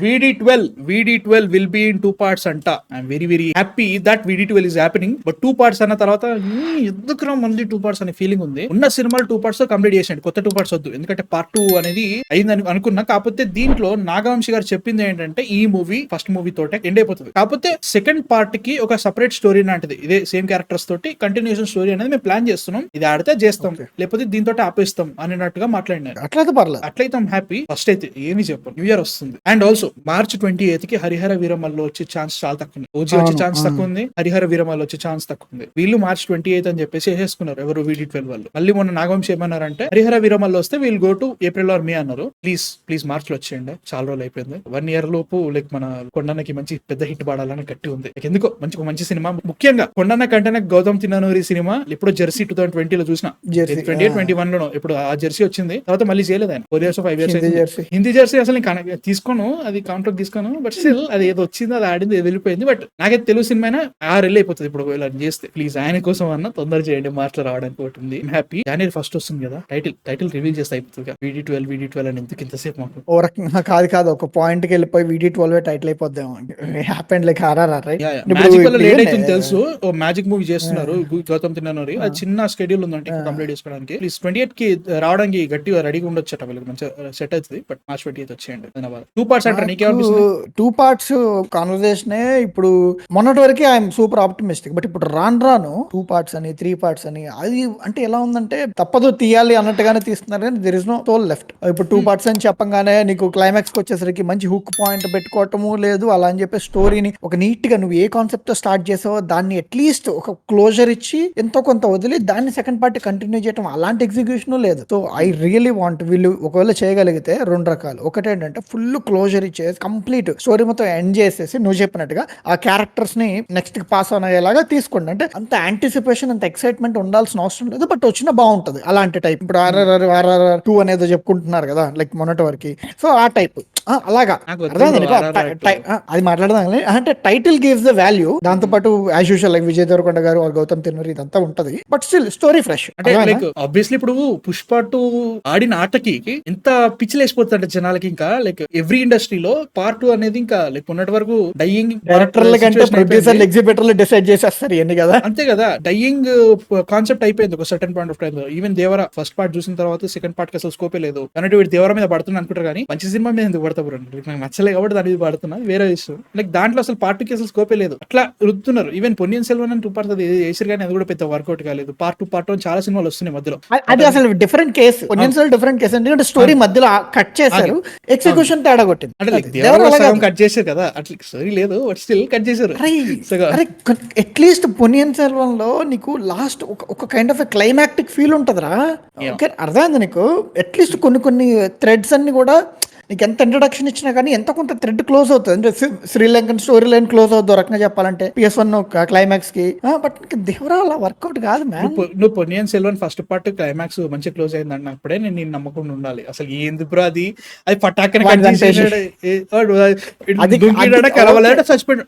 VD12 will be in 2 parts అంట. I'm very very happy that VD12 is happening. But 2 parts అన్న తర్వాత ఎందుకు మళ్ళీ 2 parts అనే ఫీలింగ్ ఉంది. ఉన్న సినిమాలు 2 parts తో కంప్లీట్ చేసేయండి, కొత్త 2 parts వద్దు. ఎందుకంటే పార్ట్ 2 అనేది అయిందని అనుకున్నా. కాకపోతే దీంట్లో నాగవంశి గారు చెప్పింది ఏంటంటే ఈ మూవీ ఫస్ట్ మూవీ తోటే ఎండ్ అయిపోతుంది, కాకపోతే సెకండ్ పార్ట్ కి ఒక సెపరేట్ స్టోరీ లాంటిది, ఇదే సేమ్ క్యారెక్టర్స్ తోటి కంటిన్యూషన్ స్టోరీ అనేది మేము ప్లాన్ చేస్తున్నాం. ఇది ఆడితే చేస్తాం, లేకపోతే దీంతో ఆపేస్తాం అన్నట్టుగా మాట్లాడినారు. అట్లయితే పర్లేదు, అట్లయితే హ్యాపీ. ఫస్ట్ అయితే ఏమి చెప్పను, న్యూ ఇయర్ వస్తుంది. అండ్ ఆల్సో March 28 కి హరిహర వీరమల్లో వచ్చే ఛాన్స్ చాలా తక్కువ ఉంది. ఓజీ వచ్చే ఛాన్స్ తక్కువ ఉంది, హరిహర వీరమల్లో వచ్చే ఛాన్స్ తక్కువ ఉంది. వీళ్ళు March 28 అని చెప్పేసి వేసేసుకున్నారు ఎవరు VD12 వాళ్ళు. మళ్ళీ మొన్న నాగవంశి ఏమన్నారంటే హరిహర వీరమల్లో వస్తే we'll go to April or May అన్నారు. ప్లీజ్ మార్చ్ లో వచ్చేయండి, చాలా రోజులు అయిపోయింది. 1 year లోపు లైక్ మన కొండన్నకి మంచి పెద్ద హిట్ పడాలని గట్టి ఉంది. ఎందుకో మంచి సినిమా, ముఖ్యంగా కొండన్న కంటే గౌతమ్ తిన్ననూరి సినిమా ఇప్పుడు జెర్సీ 2020 లో చూసిన, 2021 లో ఇప్పుడు ఆ జెర్సీ వచ్చింది. తర్వాత మళ్ళీ చేయలేదు ఆయన 4 years 5 years. హిందీ జెర్సీ అసలు తీసుకోను, అది కౌంటర్ తీసుకోను. బట్ స్టిల్ అది ఏదో వచ్చింది, అది ఆడింది, అది వెళ్ళిపోయింది. బట్ నాకైతే తెలుగు సినిమా 6 years అయిపోతుంది ఇప్పుడు ఇలా చేస్తే. ప్లీజ్ ఆయన కోసం అన్న తొందర చేయండి, మార్చ్ లో రావడానికి ఒకటి ఉంది. హ్యాపీ January 1 వస్తుంది కదా, టైటిల్ రివీల్ చేస్తే అయిపోతుంది. VD12 అని ఎందుకు ఇంతసేపు మాకు ఓ రకంగా కాదు ఒక పాయింట్ కి వెళ్ళిపోయి VD12 టైటిల్ అయిపోద్దాం. Happened like RRR right. Late అవుతుంది తెలుసు. ఓ మ్యాజిక్ మూవీ చేస్తున్నారు గౌతమ్ తిన్ననూరి, అది చిన్న స్కెడ్యూల్ ఉందంటే కంప్లీట్ చేసుకోవడానికి. ప్లీజ్ 28 కి రావడానికి గట్టిగా రెడీగా ఉండొచ్చట, వీళ్ళకి మంచిగా సెట్ అవుతుంది. బట్ March 28 వచ్చేయండి. 2 parts అంటారు, నీకేమనిపిస్తుంది? 2 parts కాన్వర్సేషన్ ఇప్పుడు మొన్నటి వరకు ఐఎమ్ సూపర్ ఆప్టిమిస్టిక్. బట్ ఇప్పుడు రాను 2 parts అని 3 parts అని అది అంటే ఎలా ఉందంటే తప్పదు తీయాలి అన్నట్టుగానే తీస్తున్నారు, కానీ there is no soul left. ఇప్పుడు 2 parts అని చెప్పంగానే నీకు క్లైమాక్స్ కి వచ్చేసరికి మంచి హుక్ పాయింట్ పెట్టుకోవటము లేదు, అలా అని చెప్పి స్టోరీని ఒక నీట్ గా నువ్వు ఏ కాన్సెప్ట్ తో స్టార్ట్ చేసావో దాన్ని అట్లీస్ట్ ఒక క్లోజర్ ఇచ్చి ఎంతో కొంత వదిలి దాన్ని సెకండ్ పార్ట్ కంటిన్యూ చేయడం, అలాంటి ఎగ్జిక్యూషన్ లేదు. సో ఐ రియలీ వాంట్ వీళ్ళు ఒకవేళ చేయగలిగితే 2 రకాలు. ఒకటి ఏంటంటే ఫుల్ క్లోజర్ ఇచ్చేసి కంప్లీట్ స్టోరీ మొత్తం ఎండ్ చేసేసి నువ్వు చెప్పినట్టుగా ఆ క్యారెక్టర్స్ ని నెక్స్ట్ కి పాస్ అయ్యేలాగా తీసుకోండి. అంటే అంత యాంటిసిపేషన్ అంత ఎక్సైట్మెంట్ ఉండాల్సిన అవసరం లేదు, బట్ వచ్చినా బాగుంటది అలాంటి టైప్. ఇప్పుడు RRR 2 అనేది చెప్పుకుంటున్నారు కదా లైక్ మొన్నటి వరకు, సో ఆ టైప్ అలాగా అది మాట్లాడదాం. అంటే టైటిల్ గివ్స్ ద వాల్యూ, దాంతో పాటు as usual like Vijay Deverakonda garu Gowtam Tinnanuri ఇదంతా ఉంటది, బట్ స్టిల్ స్టోరీ ఫ్రెష్. అంటే లైక్ ఆబ్వియస్లీ ఇప్పుడు పుష్ప 2 ఆడిన ఆటకి ఎంత పిచ్చిలేసిపోతుందంటే జనాలకి, ఇంకా లైక్ ఎవ్రీ ఇండస్ట్రీలో పార్ట్ 2 అనేది ఇంకా లైక్ ఉన్నటి వరకు డైయింగ్ డైరెక్టర్ల కంటే ప్రొడ్యూసర్లు ఎగ్జిబిటర్లు డిసైడ్ చేసేస్తారు ఇవన్నీ కదా. అంతే కదా, డైయింగ్ కాన్సెప్ట్ అయిపోయింది ఒక సర్టన్ పాయింట్ ఆఫ్ టైం లో. ఈవెన్ దేవర ఫస్ట్ పార్ట్ చూసిన తర్వాత సెకండ్ పార్ట్ కి అసలు స్కోపే లేదు అన్నట్టు వీడు దేవర మీద పడుతున్నా అనుకుంటారు, కానీ మంచి సినిమా మీద ఎందుకు పడతారు? నాకు నచ్చలేదు కాబట్టి దాని మీద పడుతున్నా, వేరే విషయం. లైక్ దాంట్లో అసలు పార్ట్ 2 కి అసలు స్కోపే లేదు, అట్లా రుద్దుతున్నారు. ఈవెన్ పొన్నియిన్ సెల్వన్ అని 2 parts చేసారు, కానీ అది కూడా పెద్ద వర్కౌట్ కాలేదు. పార్ట్ 2 చాలా సినిమాలు వస్తున్నాయి మధ్యలో. అది అసలు different case, Ponniyin Selvan different case. ఎందుకంటే స్టోరీ మధ్యలో కట్ చేశారు, ఎగ్జిక్యూషన్ తేడా కొట్టింది. కట్ చేశారు కదా, అట్లా స్టోరీ లేదు, బట్ స్టిల్ కట్ చేశారు. అట్లీస్ట్ పొన్నియిన్ సెల్వన్ లో నీకు లాస్ట్ ఒక కైండ్ ఆఫ్ క్లైమాక్టిక్ ఫీల్ ఉంటదిరా. అర్థమైంది నీకు? అట్లీస్ట్ కొన్ని థ్రెడ్స్ అన్ని కూడా నీకు ఎంత ఇంట్రడక్షన్ ఇచ్చినా కానీ ఎంత కొంత థ్రెడ్ క్లోజ్ అవుతుంది. అంటే శ్రీలంకన్ స్టోరీ లైన్ క్లోజ్ అవుతుంది రకంగా చెప్పాలంటే PS1 క్లైమాక్స్ కి. బట్ దేవరా అలా వర్కౌట్ కాదు మ్యాన్. నువ్వు Ponniyin Selvan first part climax మంచి క్లోజ్ అయింది అన్నప్పుడే నేను నమ్మకం ఉండాలి. అసలు ఏంది బ్రో అది పటాకన సస్పెండ్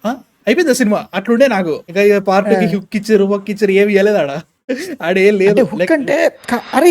అయిపోయింది సినిమా. అట్లుండే నాకు ఇక పార్ట్ హుక్ ఇచ్చారు ఏమి ఇవ్వలేదు ఆడ. లేదు అంటే అరే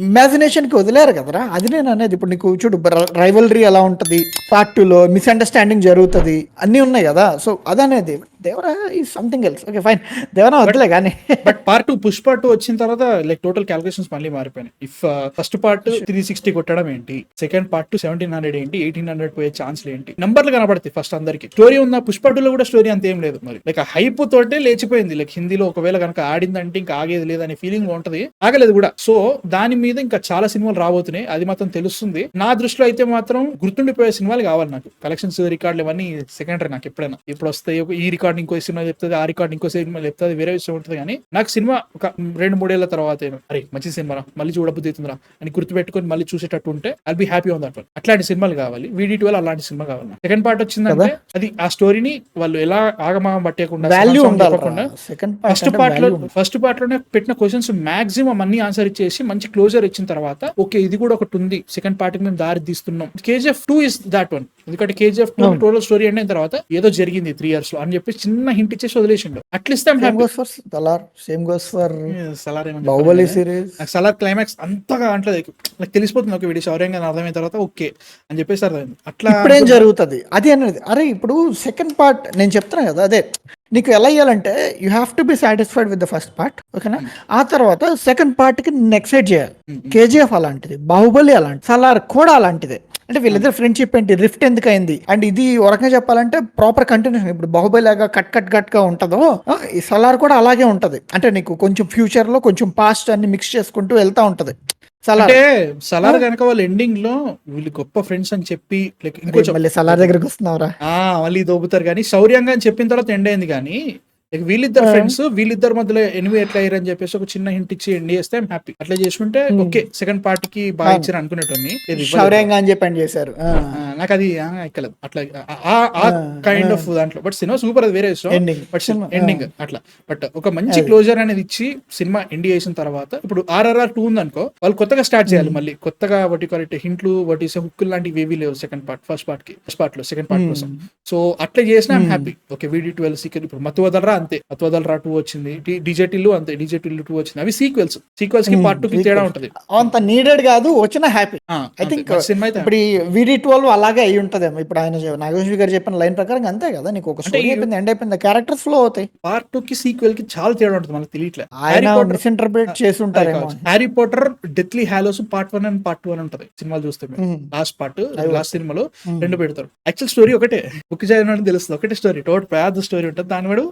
ఇమాజినేషన్ కి వదిలేరు కదరా, అది నేను అనేది. ఇప్పుడు నీకు చూడు రైవల్రీ ఎలా ఉంటది, పార్ట్ 2 లో మిస్అండర్స్టాండింగ్ జరుగుతుంది, అన్ని ఉన్నాయి కదా. సో అదనేది Devara is something else. Okay fine, Devara వదిలే కానీ. బట్ పార్ట్ 2 పుష్ప 2 వచ్చిన తర్వాత లైక్ టోటల్ క్యాలిక్యులేషన్స్ మళ్ళీ మారిపోయినాయి. ఇఫ్ ఫస్ట్ పార్ట్ 360 కొట్టడం ఏంటి, సెకండ్ పార్ట్ 1700 ఏంటి, 1800 పోయే ఛాన్స్లు ఏంటి, నంబర్లు కనబడతాయి ఫస్ట్ అందరికి. స్టోరీ ఉందా? పుష్ప 2 లో కూడా స్టోరీ అంత ఏం లేదు. మరి లైక్ హైప్ తోటే లేచిపోయింది. లైక్ హిందీలో ఒకవేళ కనుక ఆడిందంటే ఇంకా ఆగేది లేదనే ఫీలింగ్ ఉంటది, ఆగలేదు కూడా. సో దాని మీద ఇంకా చాలా సినిమాలు రాబోతున్నాయి, అది మాత్రం తెలుస్తుంది. నా దృష్టిలో అయితే మాత్రం గుర్తుండిపోయే సినిమాలు కావాలి నాకు. కలెక్షన్స్ రికార్డులు ఇవన్నీ సెకండరీ నాకు. ఎప్పుడైనా ఇప్పుడు వస్తాయి, ఈ రికార్డ్ ఇంకో సినిమా చెప్తుంది, ఆ రికార్డ్ ఇంకో సినిమా చెప్తుంది, వేరే విషయం ఉంటుంది. కానీ నాకు సినిమా ఒక 2-3 ఏళ్ల తర్వాత అరే మంచి సినిమా మళ్ళీ చూడబుద్ధి అవుతుందిరా అని గుర్తుపెట్టుకుని మళ్ళీ చూసేటట్టు ఉంటే I'll be happy on that one. అట్లాంటి సినిమాలు కావాలి. VD12 అలాంటి సినిమా కావాలి. సెకండ్ పార్ట్ వచ్చిందంటే అది ఆ స్టోరీని వాళ్ళు ఎలా ఆగమాగం పట్టేయకుండా ఫస్ట్ పార్ట్ లోనే పెట్టిన క్వశ్చన్స్ మాక్సిమం అన్ని ఆన్సర్ ఇచ్చేసి మంచి క్లోజర్ ఇచ్చిన తర్వాత ఓకే ఇది కూడా ఒకటి ఉంది, సెకండ్ పార్ట్ కి మేము దారి తీస్తున్నాం. KGF 2 is that one. ఎందుకంటే KGF 2 టోటల్ స్టోరీ అయిన తర్వాత ఏదో జరిగింది 3 years లో అని చెప్పి చిన్న హింట్ ఇచ్చేసి వదిలేసిండు. అట్లిస్తే I'm same happy. Goes for Salaar, same goes for Salaar ఏమని బాహుబలి చెప్పాలి, సిరీస్. నాకు సలార్ క్లైమాక్స్ అంతగా అంటే నాకు తెలిసిపోతుంది, ఒక వీడియో శౌర్యంగా అర్థమైన తర్వాత ఓకే అని చెప్పేసి అర్థమైంది. అట్లా ఇప్పుడేం జరుగుతుంది అది అనేది. అరే ఇప్పుడు సెకండ్ పార్ట్ నేను చెప్తున్నా కదా, అదే నీకు ఎలా ఇవ్వాలంటే you have to be satisfied with the first part, ఓకేనా? ఆ తర్వాత సెకండ్ పార్ట్ కి ఎక్సైట్ చేయాలి. కేజీఎఫ్ అలాంటిది, బాహుబలి అలాంటిది, సలార్ కూడా అలాంటిదే. అంటే వీళ్ళిద్దరు ఫ్రెండ్షిప్ ఏంటి, రిఫ్ట్ ఎందుకు అయింది, అండ్ ఇది ఒక రకంగా చెప్పాలంటే ప్రాపర్ కంటిన్యూషన్. ఇప్పుడు బాహుబలి లాగా కట్ గా ఉంటుందో ఈ సలార్ కూడా అలాగే ఉంటది. అంటే నీకు కొంచెం ఫ్యూచర్ లో కొంచెం పాస్ట్ అన్ని మిక్స్ చేసుకుంటూ వెళ్తా ఉంటది సలార్. అంటే సలార్ కనుక వాళ్ళు ఎండింగ్ లో వీళ్ళు గొప్ప ఫ్రెండ్స్ అని చెప్పి లైక్ ఇంకొంచెం మళ్ళీ సలార్ దగ్గరకు వస్తున్నావురా. మళ్ళీ దోపుతారు కానీ శౌర్యంగా అని చెప్పిన తర్వాత ఎండ్ అయింది. కానీ like వీళ్ళిద్దరు ఫ్రెండ్స్, వీళ్ళిద్దరు మధ్యలో ఎనిమిది ఎట్లా అయ్యారు అని చెప్పేసి ఒక చిన్న హింట్ ఇచ్చి ఎండ్ చేస్తే హ్యాపీ. అట్లా చేసుకుంటే ఓకే, సెకండ్ పార్ట్ కి బాగా ఇచ్చారు అనుకునేటోని. శౌర్యంగా అని చెప్పండి చేశారు. నాకు అది ఎక్కలేదు అట్లా ఆ కైండ్ ఆఫ్ దాంట్లో. బట్ సినిమా సూపర్, అది వేరే ఇష్టం. బట్ ఎండింగ్ అట్లా. బట్ ఒక మంచి క్లోజర్ అనేది ఇచ్చి సినిమా ఎండ్ చేసిన తర్వాత ఇప్పుడు RRR 2 ఉంది అనుకో, వాళ్ళు కొత్తగా స్టార్ట్ చేయాలి మళ్ళీ కొత్తగా. వాటి క్వాలిటీ హింట్లు, వాటి హుక్కులు లాంటివి ఏవీ లేవు సెకండ్ పార్ట్. ఫస్ట్ పార్ట్ లో సెకండ్ పార్ట్ కోసం. సో అట్లా చేసినా హ్యాపీ. Okay, VD12 sequel. ఇప్పుడు మత్తు వదలరా అంతే, మత్తు వదలరా 2 వచ్చింది. డిజెటిల్లు అంతే, డిజెటిల్లు 2 వచ్చింది. అవి సీక్వెల్స్ కి పార్ట్ 2 కి తేడా ఉంటది. అంత నీడెడ్ కాదు, వచ్చిన హ్యాపీ. ఐ థింక్ సినిమా అయితే ఇప్పుడు VD12 అలాగే అయి ఉంటదేమో. ఇప్పుడు ఆయన నాగేశ్వరి గారు చెప్పిన లైన్ ప్రకారం అంతే కదా, నీకు ఒక స్టోరీ అయిపోయింది, ఎండ్ అయిపోయింది, క్యారెక్టర్స్ ఫ్లో అవుతాయి. పార్ట్ 2 కి సీక్వెల్ కి చాలా తేడా ఉంటుంది, మనకు తెలియట్లేదు. ఆయన మిస్ఇంటర్ప్రిట్ చేసి ఉంటారేమో. Harry Potter deathly hallows part 1 and part 2 అని ఉంటది సినిమాలు చూస్తే. లాస్ట్ సినిమాలో 2 పెడతారు. యాక్చువల్ స్టోరీ ఒకటే, బుక్ చదివిన తెలుస్తుంది, ఒకటే స్టోరీ, టోటల్ పెద్ద స్టోరీ ఉంటుంది. దాని వాడు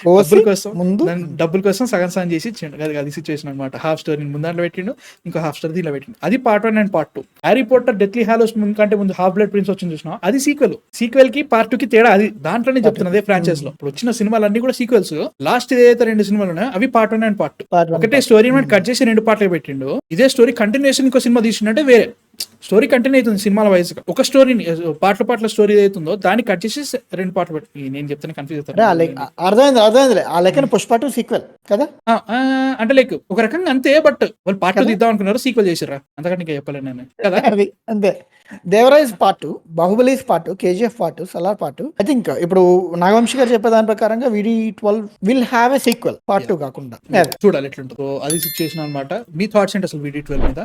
డబ్బుల కోసం సగం చేసి ఇచ్చిండు. అది సిచ్యువేషన్ అనమాట. హాఫ్ స్టోరీ ముందు దాంట్లో పెట్టిండు, ఇంకో హాఫ్ స్టోరీ దీనిలో పెట్టిండు. అది part 1 and part 2. Harry Potter deathly hallows ముందు కంటే ముందు హాఫ్ బ్లడ్ ప్రిన్స్ వచ్చింది చూసినా, అది సీక్వెల్ కి పార్ట్ 2 కి తేడా అది. దాంట్లోనే చెప్తున్నా, అదే ఫ్రాంచైజ్ లో ఇప్పుడు వచ్చిన సినిమాలు అన్ని కూడా సీక్వెల్స్. లాస్ట్ ఏదైతే 2 సినిమాలు ఉన్నాయో అవి పార్ట్ 1 అండ్ పార్ట్ 2. ఒకటే స్టోరీ కట్ చేసి 2 పార్ట్లు పెట్టిండు. ఇదే స్టోరీ కంటిన్యూషన్ ఇంకో సినిమా తీసిండే వేరే స్టోరీ కంటిన్యూ అవుతుంది సినిమాల వైజ్ గా. ఒక స్టోరీని పాటల స్టోరీ ఏదైతుందో దాన్ని కట్ చేసి 2 పాటలు పెట్టి, నేను చెప్తాను కన్ఫ్యూజ్ అవుతాను. అర్థమైంది ఆ లెక్కన పుష్ప 2 సీక్వెల్ కదా. అంటే లైక్ ఒక రకంగా అంతే. బట్ వాళ్ళు పార్ట్ 2 తీద్దాం అనుకున్నారు, సీక్వెల్ చేసారా, అంతకంటే ఇంకా చెప్పలేను నేను కదా. అది అంతే. Devaraj part, Baahubali part, KGF part, Salaar part. I think ఇప్పుడు నాగవంశి గారు చెప్పే దాని ప్రకారంగా VD12 will have a sequel part 2 కాకుండా. చూడాలి ఎట్లుంటుందో, అది సిచ్యువేషన్ అనమాట. మీ థాట్స్ ఏంటి అసలు VD12 మీద?